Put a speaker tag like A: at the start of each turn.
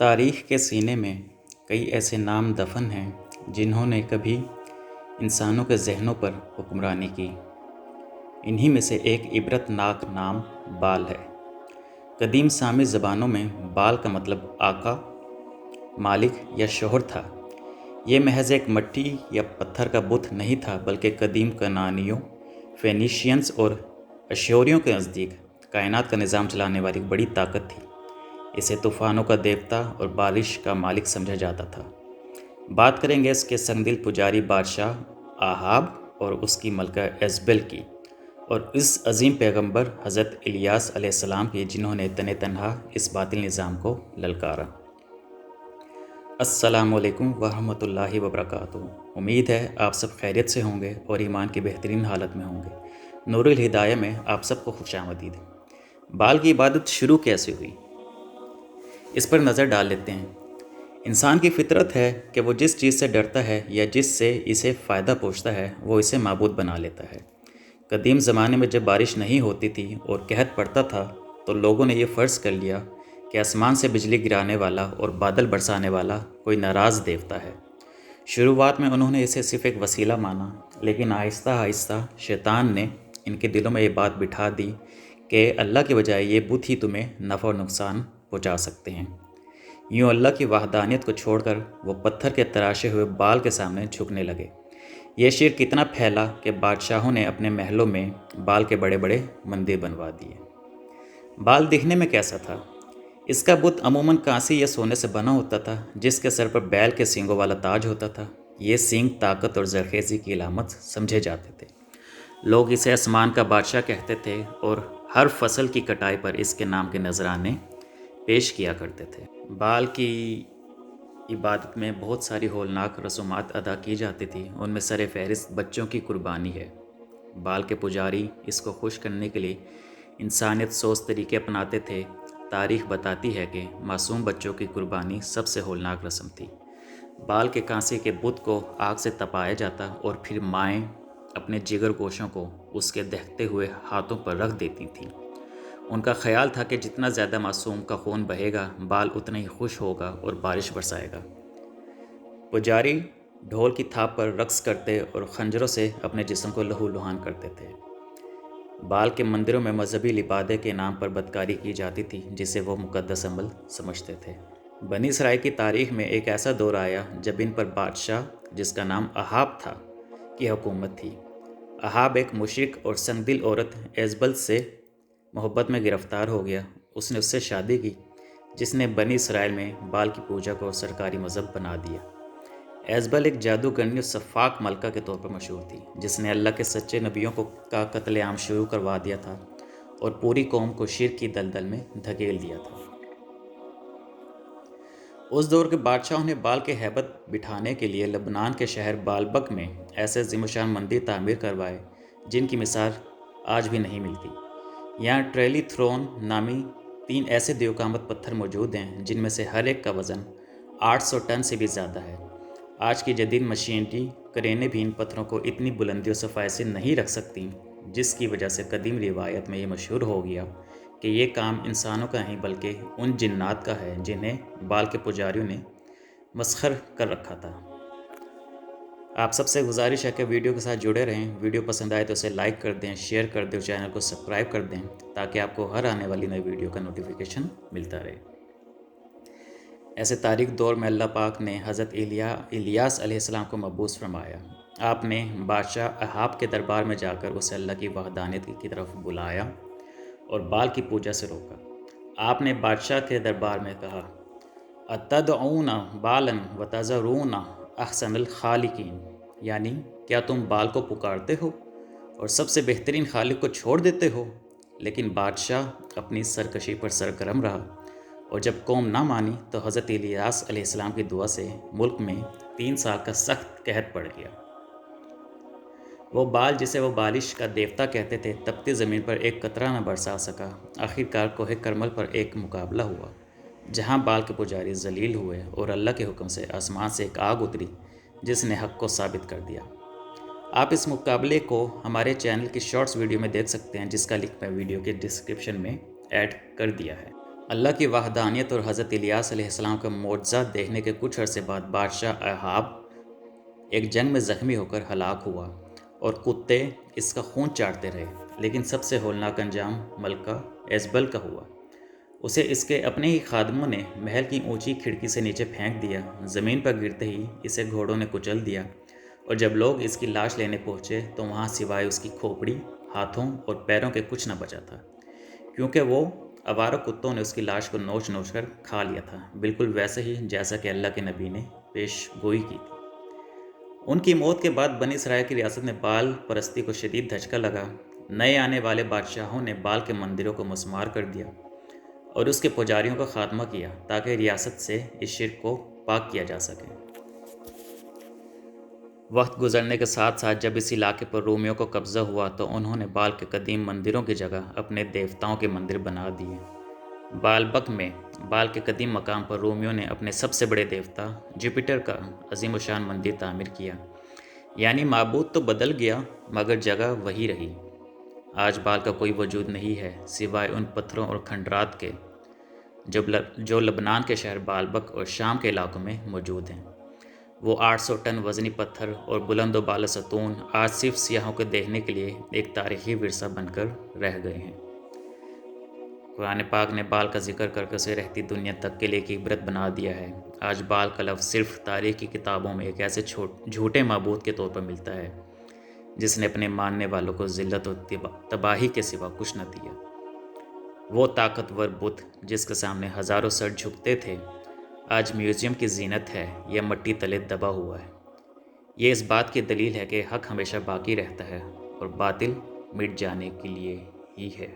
A: تاریخ کے سینے میں کئی ایسے نام دفن ہیں جنہوں نے کبھی انسانوں کے ذہنوں پر حکمرانی کی۔ انہی میں سے ایک عبرت ناک نام بال ہے۔ قدیم سامی زبانوں میں بال کا مطلب آقا، مالک یا شوہر تھا۔ یہ محض ایک مٹی یا پتھر کا بت نہیں تھا، بلکہ قدیم کنانیوں، فینیشینز اور اشوریوں کے نزدیک کائنات کا نظام چلانے والی ایک بڑی طاقت تھی۔ اسے طوفانوں کا دیوتا اور بارش کا مالک سمجھا جاتا تھا۔ بات کریں گے اس کے سنگ دل پجاری بادشاہ آہاب اور اس کی ملکہ ایزبل کی، اور اس عظیم پیغمبر حضرت الیاس علیہ السلام کی، جنہوں نے تنہا اس باطل نظام کو للکارا۔ السلام علیکم ورحمۃ اللہ وبرکاتہ۔ امید ہے آپ سب خیریت سے ہوں گے اور ایمان کی بہترین حالت میں ہوں گے۔ نور الہدایہ میں آپ سب کو خوش آمدید۔ بال کی عبادت شروع کیسے ہوئی، اس پر نظر ڈال لیتے ہیں۔ انسان کی فطرت ہے کہ وہ جس چیز سے ڈرتا ہے یا جس سے اسے فائدہ پہنچتا ہے وہ اسے معبود بنا لیتا ہے۔ قدیم زمانے میں جب بارش نہیں ہوتی تھی اور قحط پڑتا تھا تو لوگوں نے یہ فرض کر لیا کہ آسمان سے بجلی گرانے والا اور بادل برسانے والا کوئی ناراض دیوتا ہے۔ شروعات میں انہوں نے اسے صرف ایک وسیلہ مانا، لیکن آہستہ آہستہ شیطان نے ان کے دلوں میں یہ بات بٹھا دی کہ اللہ کے بجائے یہ بت ہی تمہیں نفع اور نقصان پہنچا سکتے ہیں۔ یوں اللہ کی وحدانیت کو چھوڑ کر وہ پتھر کے تراشے ہوئے بال کے سامنے جھکنے لگے۔ یہ شرک اتنا پھیلا کہ بادشاہوں نے اپنے محلوں میں بال کے بڑے بڑے مندر بنوا دیے۔ بال دکھنے میں کیسا تھا؟ اس کا بت عموماً کانسی یا سونے سے بنا ہوتا تھا، جس کے سر پر بیل کے سینگوں والا تاج ہوتا تھا۔ یہ سینگ طاقت اور زرخیزی کی علامت سمجھے جاتے تھے۔ لوگ اسے آسمان کا بادشاہ کہتے تھے اور ہر فصل کی کٹائی پر اس کے نام کے نذرانے پیش کیا کرتے تھے۔ بال کی عبادت میں بہت ساری ہولناک رسومات ادا کی جاتی تھی، ان میں سر فہرست بچوں کی قربانی ہے۔ بال کے پجاری اس کو خوش کرنے کے لیے انسانیت سوز طریقے اپناتے تھے۔ تاریخ بتاتی ہے کہ معصوم بچوں کی قربانی سب سے ہولناک رسم تھی۔ بال کے کانسے کے بت کو آگ سے تپایا جاتا اور پھر مائیں اپنے جگر گوشوں کو اس کے دہتے ہوئے ہاتھوں پر رکھ دیتی تھیں۔ ان کا خیال تھا کہ جتنا زیادہ معصوم کا خون بہے گا، بال اتنا ہی خوش ہوگا اور بارش برسائے گا۔ پجاری ڈھول کی تھاپ پر رقص کرتے اور خنجروں سے اپنے جسم کو لہو لہان کرتے تھے۔ بال کے مندروں میں مذہبی لبادے کے نام پر بدکاری کی جاتی تھی، جسے وہ مقدس عمل سمجھتے تھے۔ بنی اسرائیل کی تاریخ میں ایک ایسا دور آیا جب ان پر بادشاہ، جس کا نام اہاب تھا، کی حکومت تھی۔ اہاب ایک مشرک اور سنگ دل عورت ایزبل سے محبت میں گرفتار ہو گیا۔ اس نے اس سے شادی کی، جس نے بنی اسرائیل میں بال کی پوجا کو سرکاری مذہب بنا دیا۔ ایزبل ایک جادوگرنی اور سفاک ملکہ کے طور پر مشہور تھی، جس نے اللہ کے سچے نبیوں کا قتل عام شروع کروا دیا تھا اور پوری قوم کو شرک کی دلدل میں دھکیل دیا تھا۔ اس دور کے بادشاہوں نے بال کے ہیبت بٹھانے کے لیے لبنان کے شہر بالبک میں ایسے عظیم الشان مندر تعمیر کروائے جن کی مثال آج بھی نہیں ملتی۔ یہاں ٹریلی تھرون نامی 3 ایسے دیوقامت پتھر موجود ہیں جن میں سے ہر ایک کا وزن 800 ٹن سے بھی زیادہ ہے۔ آج کی جدید مشینری کرینے بھی ان پتھروں کو اتنی بلندی و صفائی سے نہیں رکھ سکتی، جس کی وجہ سے قدیم روایت میں یہ مشہور ہو گیا کہ یہ کام انسانوں کا نہیں بلکہ ان جنات کا ہے جنہیں بال کے پجاریوں نے مسخر کر رکھا تھا۔ آپ سب سے گزارش ہے کہ ویڈیو کے ساتھ جڑے رہیں۔ ویڈیو پسند آئے تو اسے لائک کر دیں، شیئر کر دیں اور چینل کو سبسکرائب کر دیں تاکہ آپ کو ہر آنے والی نئی ویڈیو کا نوٹیفیکیشن ملتا رہے۔ ایسے تاریخ دور میں اللہ پاک نے حضرت الیاس علیہ السلام کو مبعوث فرمایا۔ آپ نے بادشاہ اہاب کے دربار میں جا کر اسے اللہ کی وحدانیت کی طرف بلایا اور بال کی پوجا سے روکا۔ آپ نے بادشاہ کے دربار میں کہا، اتدعون بالا وتذرون احسن الخالقین، یعنی کیا تم بال کو پکارتے ہو اور سب سے بہترین خالق کو چھوڑ دیتے ہو؟ لیکن بادشاہ اپنی سرکشی پر سرگرم رہا، اور جب قوم نہ مانی تو حضرت الیاس علیہ السلام کی دعا سے ملک میں 3 سال کا سخت قحط پڑ گیا۔ وہ بال، جسے وہ بارش کا دیوتا کہتے تھے، تپتی زمین پر ایک قطرہ نہ برسا سکا۔ آخرکار کوہ کرمل پر ایک مقابلہ ہوا، جہاں بال کے پجاری ذلیل ہوئے اور اللہ کے حکم سے آسمان سے ایک آگ اتری جس نے حق کو ثابت کر دیا۔ آپ اس مقابلے کو ہمارے چینل کی شارٹس ویڈیو میں دیکھ سکتے ہیں، جس کا لنک میں ویڈیو کے ڈسکرپشن میں ایڈ کر دیا ہے۔ اللہ کی وحدانیت اور حضرت الیاس علیہ السلام کا معجزہ دیکھنے کے کچھ عرصے بعد بادشاہ احاب ایک جنگ میں زخمی ہو کر ہلاک ہوا اور کتے اس کا خون چاٹتے رہے، لیکن سب سے ہولناک انجام ملکہ ایزبل کا ہوا۔ اسے اس کے اپنے ہی خادموں نے محل کی اونچی کھڑکی سے نیچے پھینک دیا، زمین پر گرتے ہی اسے گھوڑوں نے کچل دیا، اور جب لوگ اس کی لاش لینے پہنچے تو وہاں سوائے اس کی کھوپڑی، ہاتھوں اور پیروں کے کچھ نہ بچا تھا، کیونکہ وہ آوارہ کتوں نے اس کی لاش کو نوچ نوچ کر کھا لیا تھا، بالکل ویسے ہی جیسا کہ اللہ کے نبی نے پیش گوئی کی تھی۔ ان کی موت کے بعد بنی اسرائیل کی ریاست میں بال پرستی کو شدید دھچکا لگا۔ نئے آنے والے بادشاہوں نے بال کے مندروں کو مسمار کر دیا اور اس کے پجاریوں کا خاتمہ کیا تاکہ ریاست سے اس شرک کو پاک کیا جا سکے۔ وقت گزرنے کے ساتھ ساتھ جب اس علاقے پر رومیوں کو قبضہ ہوا تو انہوں نے بال کے قدیم مندروں کی جگہ اپنے دیوتاؤں کے مندر بنا دیے۔ بالبک میں بال کے قدیم مقام پر رومیوں نے اپنے سب سے بڑے دیوتا جوپیٹر کا عظیم الشان مندر تعمیر کیا، یعنی معبود تو بدل گیا مگر جگہ وہی رہی۔ آج بال کا کوئی وجود نہیں ہے سوائے ان پتھروں اور کھنڈرات کے جو لبنان کے شہر بالبک اور شام کے علاقوں میں موجود ہیں۔ وہ 800 ٹن وزنی پتھر اور بلند و بالا ستون آج صرف سیاحوں کو دیکھنے کے لیے ایک تاریخی ورثہ بن کر رہ گئے ہیں۔ قرآن پاک نے بال کا ذکر کر کے اسے رہتی دنیا تک کے لیے ایک عبرت بنا دیا ہے۔ آج بال کا لفظ صرف تاریخ کی کتابوں میں ایک ایسے جھوٹے معبود کے طور پر ملتا ہے جس نے اپنے ماننے والوں کو ذلت اور تباہی کے سوا کچھ نہ دیا۔ وہ طاقتور بت جس کے سامنے ہزاروں سر جھکتے تھے آج میوزیم کی زینت ہے یا مٹی تلے دبا ہوا ہے۔ یہ اس بات کی دلیل ہے کہ حق ہمیشہ باقی رہتا ہے اور باطل مٹ جانے کے لیے ہی ہے۔